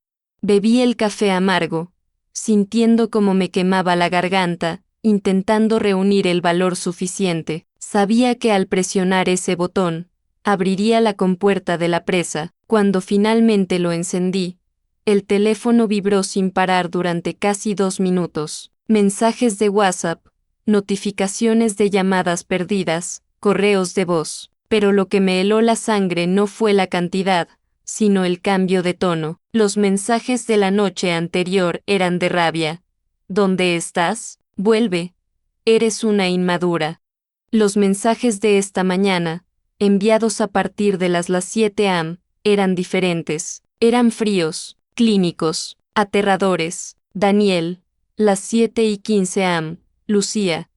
Bebí el café amargo, sintiendo como me quemaba la garganta, intentando reunir el valor suficiente. Sabía que al presionar ese botón, abriría la compuerta de la presa. Cuando finalmente lo encendí, el teléfono vibró sin parar durante casi 2 minutos. Mensajes de WhatsApp, notificaciones de llamadas perdidas, correos de voz. Pero lo que me heló la sangre no fue la cantidad, sino el cambio de tono. Los mensajes de la noche anterior eran de rabia. ¿Dónde estás? Vuelve. Eres una inmadura. Los mensajes de esta mañana, enviados a partir de las 7 am, eran diferentes. Eran fríos, clínicos, aterradores. Daniel, las 7:15 am, Lucía.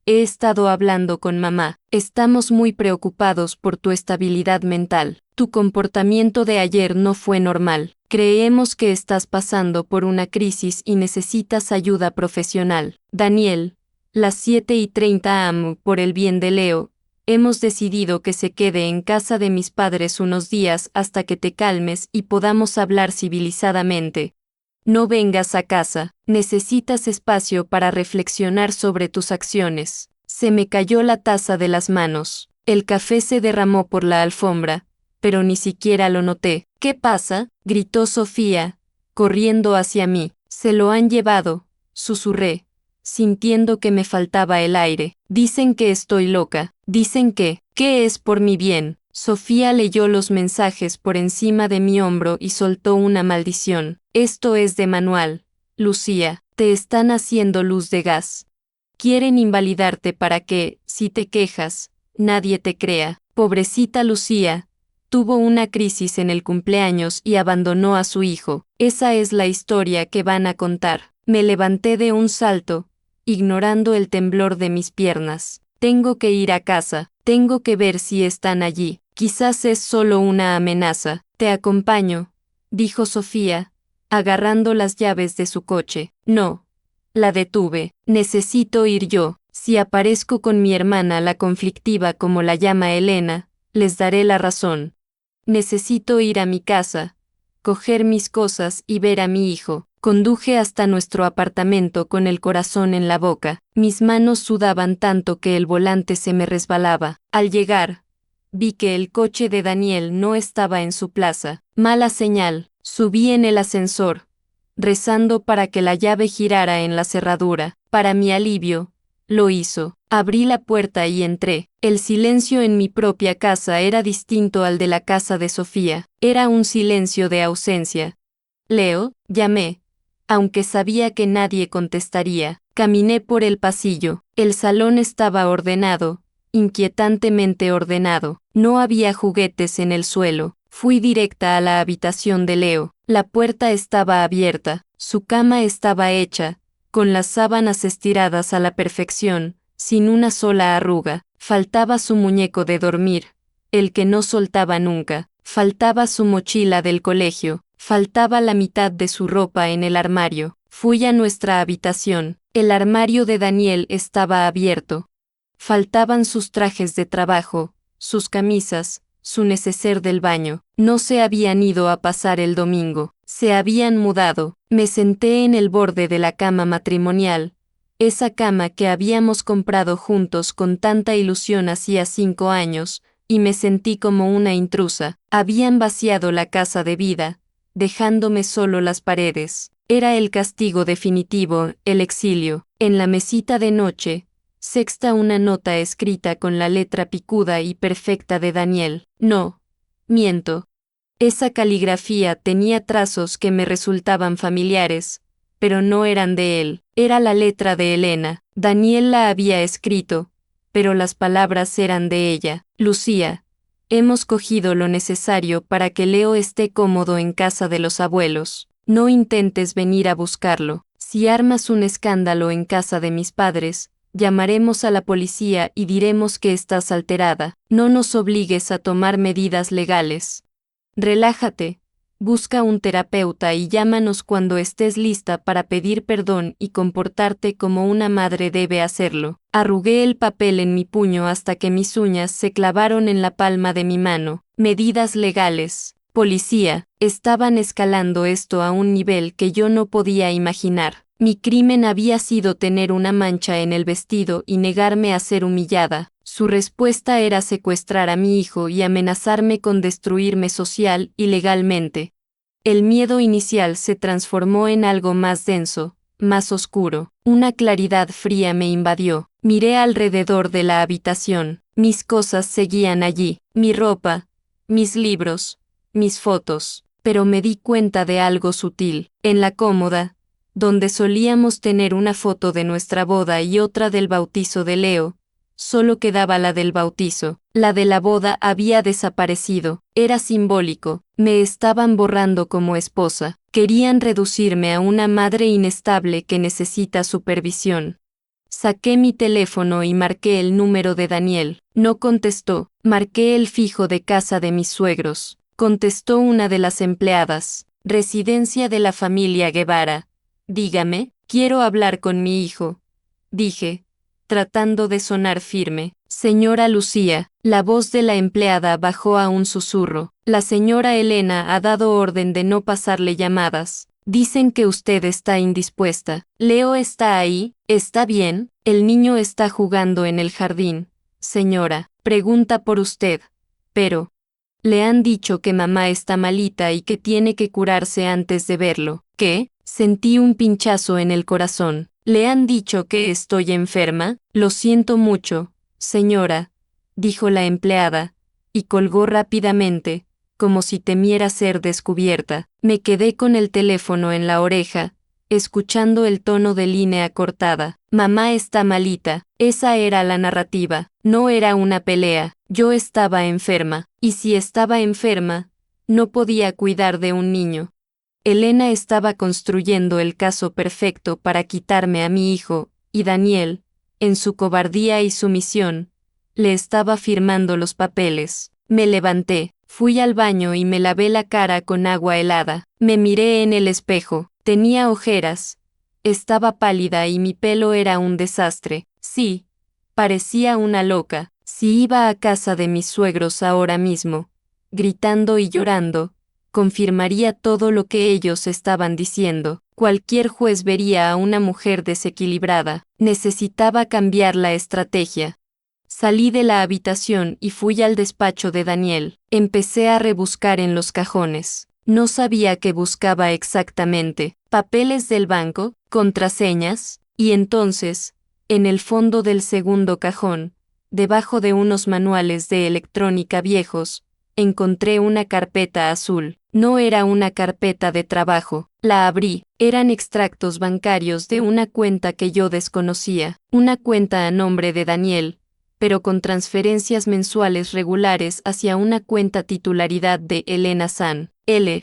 He estado hablando con mamá. Estamos muy preocupados por tu estabilidad mental. Tu comportamiento de ayer no fue normal. Creemos que estás pasando por una crisis y necesitas ayuda profesional. Daniel, las 7:30 am, por el bien de Leo, hemos decidido que se quede en casa de mis padres unos días hasta que te calmes y podamos hablar civilizadamente. No vengas a casa, necesitas espacio para reflexionar sobre tus acciones. Se me cayó la taza de las manos. El café se derramó por la alfombra, pero ni siquiera lo noté. ¿Qué pasa?, gritó Sofía, corriendo hacia mí. Se lo han llevado, susurré, sintiendo que me faltaba el aire. Dicen que estoy loca. Dicen que es por mi bien. Sofía leyó los mensajes por encima de mi hombro y soltó una maldición. Esto es de manual, Lucía. Te están haciendo luz de gas. Quieren invalidarte para que, si te quejas, nadie te crea. Pobrecita Lucía. Tuvo una crisis en el cumpleaños y abandonó a su hijo. Esa es la historia que van a contar. Me levanté de un salto, ignorando el temblor de mis piernas. Tengo que ir a casa. Tengo que ver si están allí. Quizás es solo una amenaza. Te acompaño, dijo Sofía, agarrando las llaves de su coche. No. La detuve. Necesito ir yo. Si aparezco con mi hermana la conflictiva como la llama Elena, les daré la razón. Necesito ir a mi casa, coger mis cosas y ver a mi hijo. Conduje hasta nuestro apartamento con el corazón en la boca. Mis manos sudaban tanto que el volante se me resbalaba. Al llegar, vi que el coche de Daniel no estaba en su plaza. Mala señal. Subí en el ascensor, rezando para que la llave girara en la cerradura. Para mi alivio, lo hizo. Abrí la puerta y entré. El silencio en mi propia casa era distinto al de la casa de Sofía. Era un silencio de ausencia. Leo, llamé, aunque sabía que nadie contestaría. Caminé por el pasillo. El salón estaba ordenado, inquietantemente ordenado. No había juguetes en el suelo. Fui directa a la habitación de Leo. La puerta estaba abierta. Su cama estaba hecha, con las sábanas estiradas a la perfección, sin una sola arruga. Faltaba su muñeco de dormir, el que no soltaba nunca. Faltaba su mochila del colegio. Faltaba la mitad de su ropa en el armario. Fui a nuestra habitación. El armario de Daniel estaba abierto. Faltaban sus trajes de trabajo, sus camisas, su neceser del baño. No se habían ido a pasar el domingo. Se habían mudado. Me senté en el borde de la cama matrimonial, esa cama que habíamos comprado juntos con tanta ilusión hacía 5 años, y me sentí como una intrusa. Habían vaciado la casa de vida, dejándome solo las paredes. Era el castigo definitivo, el exilio. En la mesita de noche, sexta una nota escrita con la letra picuda y perfecta de Daniel. No, miento. Esa caligrafía tenía trazos que me resultaban familiares, pero no eran de él. Era la letra de Elena. Daniel la había escrito, pero las palabras eran de ella. Lucía, hemos cogido lo necesario para que Leo esté cómodo en casa de los abuelos. No intentes venir a buscarlo. Si armas un escándalo en casa de mis padres, llamaremos a la policía y diremos que estás alterada. No nos obligues a tomar medidas legales. Relájate. Busca un terapeuta y llámanos cuando estés lista para pedir perdón y comportarte como una madre debe hacerlo. Arrugué el papel en mi puño hasta que mis uñas se clavaron en la palma de mi mano. Medidas legales. Policía, estaban escalando esto a un nivel que yo no podía imaginar. Mi crimen había sido tener una mancha en el vestido y negarme a ser humillada. Su respuesta era secuestrar a mi hijo y amenazarme con destruirme social y legalmente. El miedo inicial se transformó en algo más denso, más oscuro. Una claridad fría me invadió. Miré alrededor de la habitación. Mis cosas seguían allí, mi ropa, mis libros, mis fotos. Pero me di cuenta de algo sutil. En la cómoda, donde solíamos tener una foto de nuestra boda y otra del bautizo de Leo, solo quedaba la del bautizo. La de la boda había desaparecido. Era simbólico. Me estaban borrando como esposa. Querían reducirme a una madre inestable que necesita supervisión. Saqué mi teléfono y marqué el número de Daniel. No contestó. Marqué el fijo de casa de mis suegros. Contestó una de las empleadas. Residencia de la familia Guevara. Dígame, quiero hablar con mi hijo. Dije, tratando de sonar firme. Señora Lucía, la voz de la empleada bajó a un susurro. La señora Elena ha dado orden de no pasarle llamadas. Dicen que usted está indispuesta. Leo está ahí, ¿está bien? El niño está jugando en el jardín. Señora, pregunta por usted. Pero, le han dicho que mamá está malita y que tiene que curarse antes de verlo. ¿Qué? Sentí un pinchazo en el corazón. ¿Le han dicho que estoy enferma? Lo siento mucho, señora, dijo la empleada, y colgó rápidamente, como si temiera ser descubierta. Me quedé con el teléfono en la oreja, escuchando el tono de línea cortada. Mamá está malita. Esa era la narrativa. No era una pelea. Yo estaba enferma. Y si estaba enferma, no podía cuidar de un niño. Elena estaba construyendo el caso perfecto para quitarme a mi hijo, y Daniel, en su cobardía y sumisión, le estaba firmando los papeles. Me levanté, fui al baño y me lavé la cara con agua helada. Me miré en el espejo. Tenía ojeras. Estaba pálida y mi pelo era un desastre. Sí, parecía una loca. Si iba a casa de mis suegros ahora mismo, gritando y llorando, confirmaría todo lo que ellos estaban diciendo. Cualquier juez vería a una mujer desequilibrada. Necesitaba cambiar la estrategia. Salí de la habitación y fui al despacho de Daniel. Empecé a rebuscar en los cajones. No sabía qué buscaba exactamente. Papeles del banco, contraseñas, y entonces, en el fondo del segundo cajón, debajo de unos manuales de electrónica viejos, encontré una carpeta azul. No era una carpeta de trabajo. La abrí. Eran extractos bancarios de una cuenta que yo desconocía. Una cuenta a nombre de Daniel, pero con transferencias mensuales regulares hacia una cuenta titularidad de Elena San. L.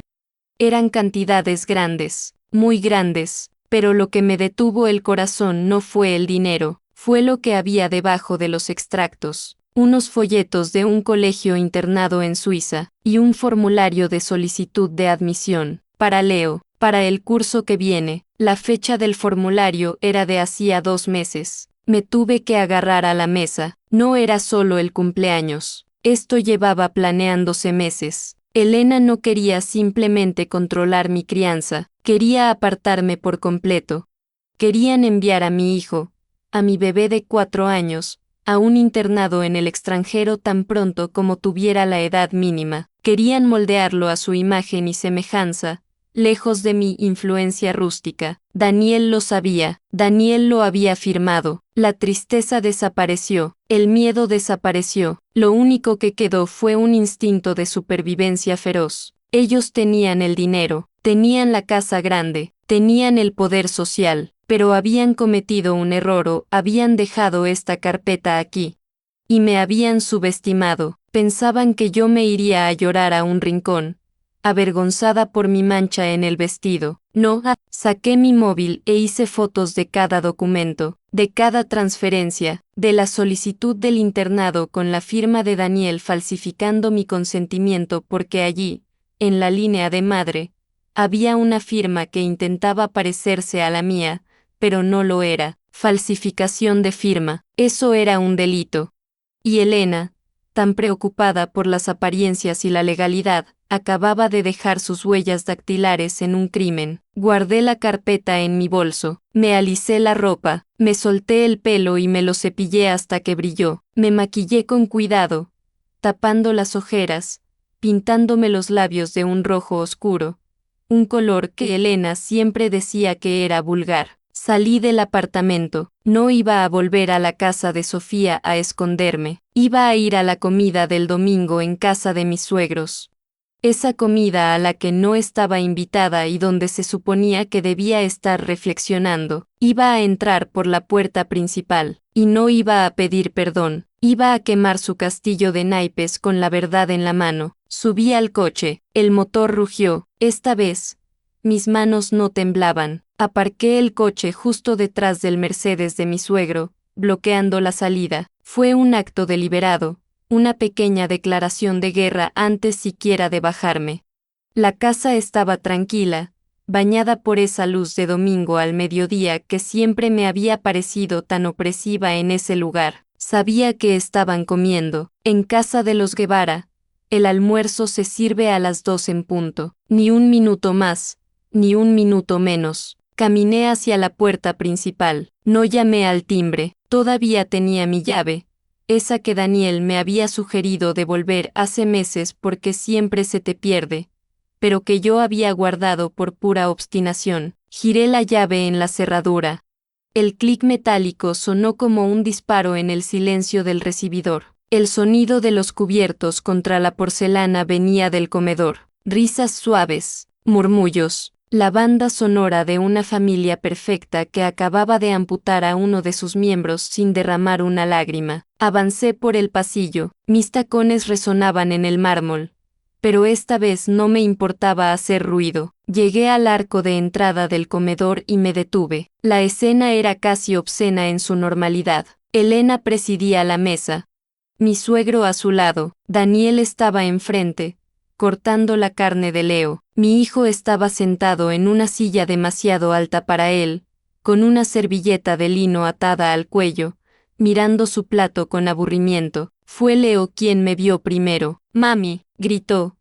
Eran cantidades grandes, muy grandes, pero lo que me detuvo el corazón no fue el dinero, fue lo que había debajo de los extractos. Unos folletos de un colegio internado en Suiza, y un formulario de solicitud de admisión, para Leo, para el curso que viene. La fecha del formulario era de hacía 2 meses. Me tuve que agarrar a la mesa. No era solo el cumpleaños. Esto llevaba planeándose meses. Elena no quería simplemente controlar mi crianza, quería apartarme por completo. Querían enviar a mi hijo, a mi bebé de 4 años, a un internado en el extranjero tan pronto como tuviera la edad mínima. Querían moldearlo a su imagen y semejanza, lejos de mi influencia rústica. Daniel lo sabía, Daniel lo había firmado. La tristeza desapareció, el miedo desapareció. Lo único que quedó fue un instinto de supervivencia feroz. Ellos tenían el dinero, tenían la casa grande, tenían el poder social, pero habían cometido un error o habían dejado esta carpeta aquí. Y me habían subestimado. Pensaban que yo me iría a llorar a un rincón, avergonzada por mi mancha en el vestido. No, saqué mi móvil e hice fotos de cada documento, de cada transferencia, de la solicitud del internado con la firma de Daniel falsificando mi consentimiento porque allí, en la línea de madre, había una firma que intentaba parecerse a la mía, pero no lo era. Falsificación de firma. Eso era un delito. Y Elena, tan preocupada por las apariencias y la legalidad, acababa de dejar sus huellas dactilares en un crimen. Guardé la carpeta en mi bolso, me alisé la ropa, me solté el pelo y me lo cepillé hasta que brilló. Me maquillé con cuidado, tapando las ojeras, pintándome los labios de un rojo oscuro, un color que Elena siempre decía que era vulgar. Salí del apartamento. No iba a volver a la casa de Sofía a esconderme. Iba a ir a la comida del domingo en casa de mis suegros. Esa comida a la que no estaba invitada y donde se suponía que debía estar reflexionando. Iba a entrar por la puerta principal. Y no iba a pedir perdón. Iba a quemar su castillo de naipes con la verdad en la mano. Subí al coche. El motor rugió. Esta vez, mis manos no temblaban. Aparqué el coche justo detrás del Mercedes de mi suegro, bloqueando la salida. Fue un acto deliberado, una pequeña declaración de guerra antes siquiera de bajarme. La casa estaba tranquila, bañada por esa luz de domingo al mediodía que siempre me había parecido tan opresiva en ese lugar. Sabía que estaban comiendo. En casa de los Guevara, el almuerzo se sirve a las 2 en punto. Ni un minuto más, ni un minuto menos. Caminé hacia la puerta principal. No llamé al timbre. Todavía tenía mi llave, esa que Daniel me había sugerido devolver hace meses porque siempre se te pierde, pero que yo había guardado por pura obstinación. Giré la llave en la cerradura. El clic metálico sonó como un disparo en el silencio del recibidor. El sonido de los cubiertos contra la porcelana venía del comedor. Risas suaves, murmullos. La banda sonora de una familia perfecta que acababa de amputar a uno de sus miembros sin derramar una lágrima. Avancé por el pasillo, mis tacones resonaban en el mármol, pero esta vez no me importaba hacer ruido. Llegué al arco de entrada del comedor y me detuve. La escena era casi obscena en su normalidad. Elena presidía la mesa, mi suegro a su lado, Daniel estaba enfrente, cortando la carne de Leo. Mi hijo estaba sentado en una silla demasiado alta para él, con una servilleta de lino atada al cuello, mirando su plato con aburrimiento. Fue Leo quien me vio primero. «Mami», gritó,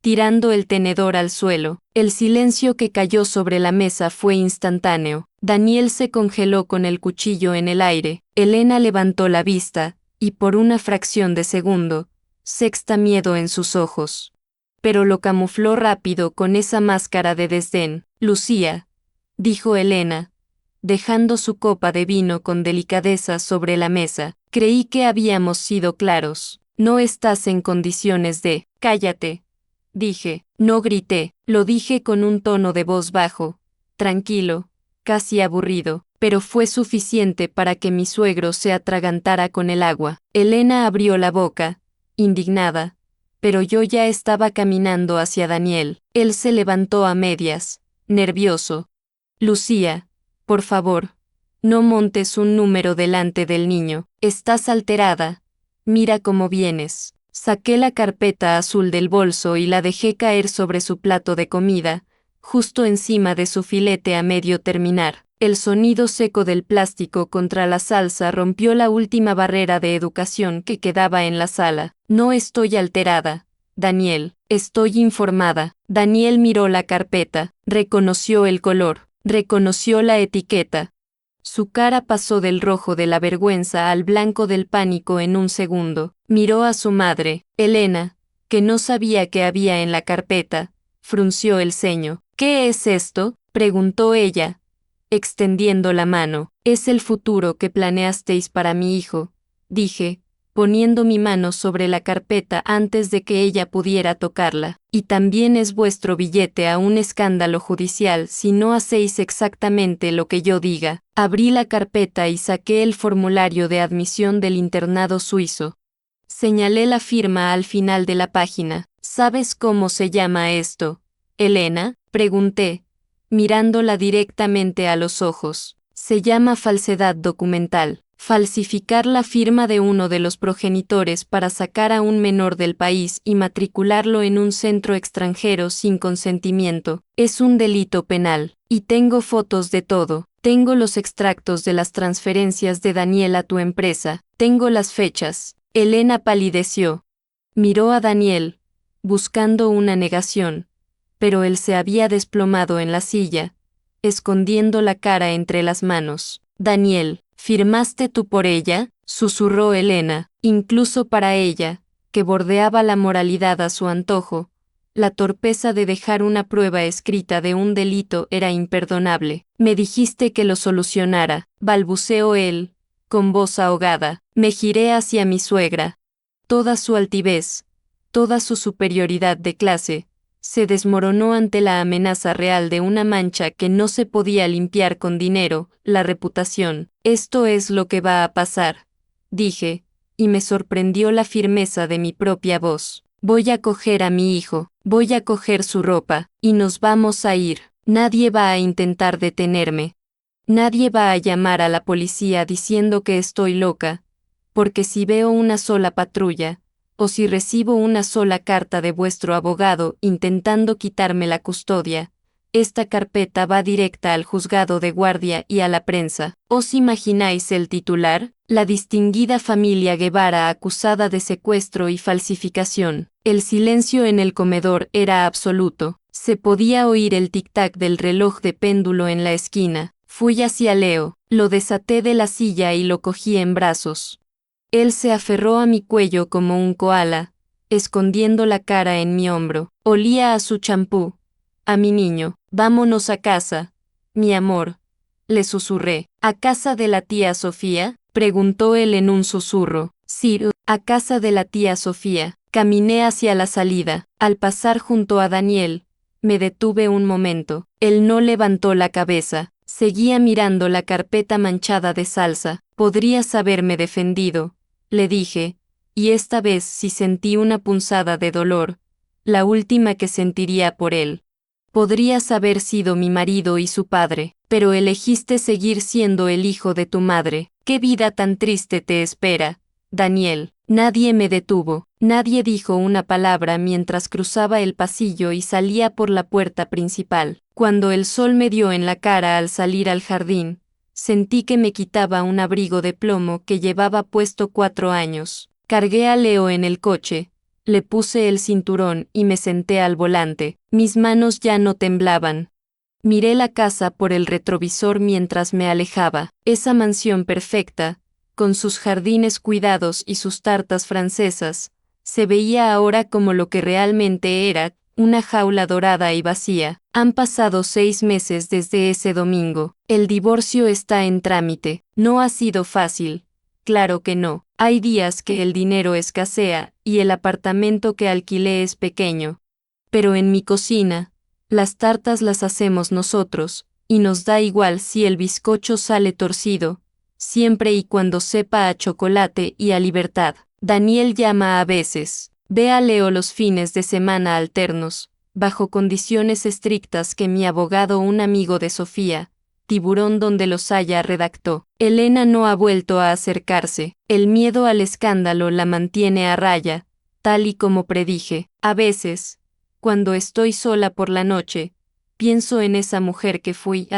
tirando el tenedor al suelo. El silencio que cayó sobre la mesa fue instantáneo. Daniel se congeló con el cuchillo en el aire. Elena levantó la vista, y por una fracción de segundo, sexta miedo en sus ojos. Pero lo camufló rápido con esa máscara de desdén. «Lucía», dijo Elena, dejando su copa de vino con delicadeza sobre la mesa, «creí que habíamos sido claros. No estás en condiciones de...». «Cállate», dije. No grité, lo dije con un tono de voz bajo, tranquilo, casi aburrido, pero fue suficiente para que mi suegro se atragantara con el agua. Elena abrió la boca, indignada, pero yo ya estaba caminando hacia Daniel. Él se levantó a medias, nervioso. «Lucía, por favor, no montes un número delante del niño. Estás alterada. Mira cómo vienes». Saqué la carpeta azul del bolso y la dejé caer sobre su plato de comida, justo encima de su filete a medio terminar. El sonido seco del plástico contra la salsa rompió la última barrera de educación que quedaba en la sala. «No estoy alterada, Daniel, estoy informada». Daniel miró la carpeta, reconoció el color, reconoció la etiqueta. Su cara pasó del rojo de la vergüenza al blanco del pánico en un segundo. Miró a su madre, Elena, que no sabía qué había en la carpeta, frunció el ceño. «¿Qué es esto?», preguntó ella, extendiendo la mano. «Es el futuro que planeasteis para mi hijo», dije, poniendo mi mano sobre la carpeta antes de que ella pudiera tocarla. «Y también es vuestro billete a un escándalo judicial si no hacéis exactamente lo que yo diga». Abrí la carpeta y saqué el formulario de admisión del internado suizo. Señalé la firma al final de la página. ¿Sabes cómo se llama esto, Elena? Pregunté, mirándola directamente a los ojos. Se llama falsedad documental. Falsificar la firma de uno de los progenitores para sacar a un menor del país y matricularlo en un centro extranjero sin consentimiento es un delito penal. Y tengo fotos de todo. Tengo los extractos de las transferencias de Daniel a tu empresa. Tengo las fechas. Elena palideció. Miró a Daniel, buscando una negación, pero él se había desplomado en la silla, escondiendo la cara entre las manos. Daniel, ¿firmaste tú por ella?, susurró Elena. Incluso para ella, que bordeaba la moralidad a su antojo, la torpeza de dejar una prueba escrita de un delito era imperdonable. Me dijiste que lo solucionara, balbuceó él, con voz ahogada. Me giré hacia mi suegra. Toda su altivez, toda su superioridad de clase, se desmoronó ante la amenaza real de una mancha que no se podía limpiar con dinero, la reputación. Esto es lo que va a pasar, dije, y me sorprendió la firmeza de mi propia voz. Voy a coger a mi hijo, voy a coger su ropa, y nos vamos a ir. Nadie va a intentar detenerme. Nadie va a llamar a la policía diciendo que estoy loca, porque si veo una sola patrulla, o si recibo una sola carta de vuestro abogado intentando quitarme la custodia, esta carpeta va directa al juzgado de guardia y a la prensa. ¿Os imagináis el titular? La distinguida familia Guevara acusada de secuestro y falsificación. El silencio en el comedor era absoluto. Se podía oír el tic-tac del reloj de péndulo en la esquina. Fui hacia Leo, lo desaté de la silla y lo cogí en brazos. Él se aferró a mi cuello como un koala, escondiendo la cara en mi hombro. Olía a su champú. A mi niño. Vámonos a casa, mi amor, le susurré. ¿A casa de la tía Sofía?, preguntó él en un susurro. Sí, a casa de la tía Sofía. Caminé hacia la salida. Al pasar junto a Daniel, me detuve un momento. Él no levantó la cabeza. Seguía mirando la carpeta manchada de salsa. Podrías haberme defendido, le dije, y esta vez sí sentí una punzada de dolor, la última que sentiría por él. Podrías haber sido mi marido y su padre, pero elegiste seguir siendo el hijo de tu madre. ¿Qué vida tan triste te espera, Daniel? Nadie me detuvo, nadie dijo una palabra mientras cruzaba el pasillo y salía por la puerta principal. Cuando el sol me dio en la cara al salir al jardín, sentí que me quitaba un abrigo de plomo que llevaba puesto 4 años. Cargué a Leo en el coche, le puse el cinturón y me senté al volante. Mis manos ya no temblaban. Miré la casa por el retrovisor mientras me alejaba. Esa mansión perfecta, con sus jardines cuidados y sus tartas francesas, se veía ahora como lo que realmente era, una jaula dorada y vacía. Han pasado 6 meses desde ese domingo. El divorcio está en trámite. No ha sido fácil. Claro que no. Hay días que el dinero escasea y el apartamento que alquilé es pequeño. Pero en mi cocina, las tartas las hacemos nosotros, y nos da igual si el bizcocho sale torcido, siempre y cuando sepa a chocolate y a libertad. Daniel llama a veces. Ve a Leo los fines de semana alternos, bajo condiciones estrictas que mi abogado, un amigo de Sofía, Tiburón donde los haya, redactó. Elena no ha vuelto a acercarse. El miedo al escándalo la mantiene a raya, tal y como predije. A veces, cuando estoy sola por la noche, pienso en esa mujer que fui,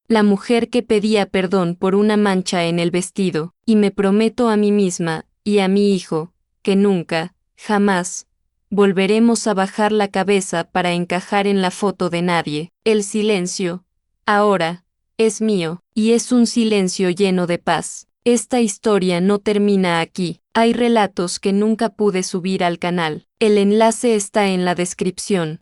la mujer que pedía perdón por una mancha en el vestido, y me prometo a mí misma, y a mi hijo, que nunca, jamás, volveremos a bajar la cabeza para encajar en la foto de nadie. El silencio, ahora, es mío, y es un silencio lleno de paz. Esta historia no termina aquí. Hay relatos que nunca pude subir al canal. El enlace está en la descripción.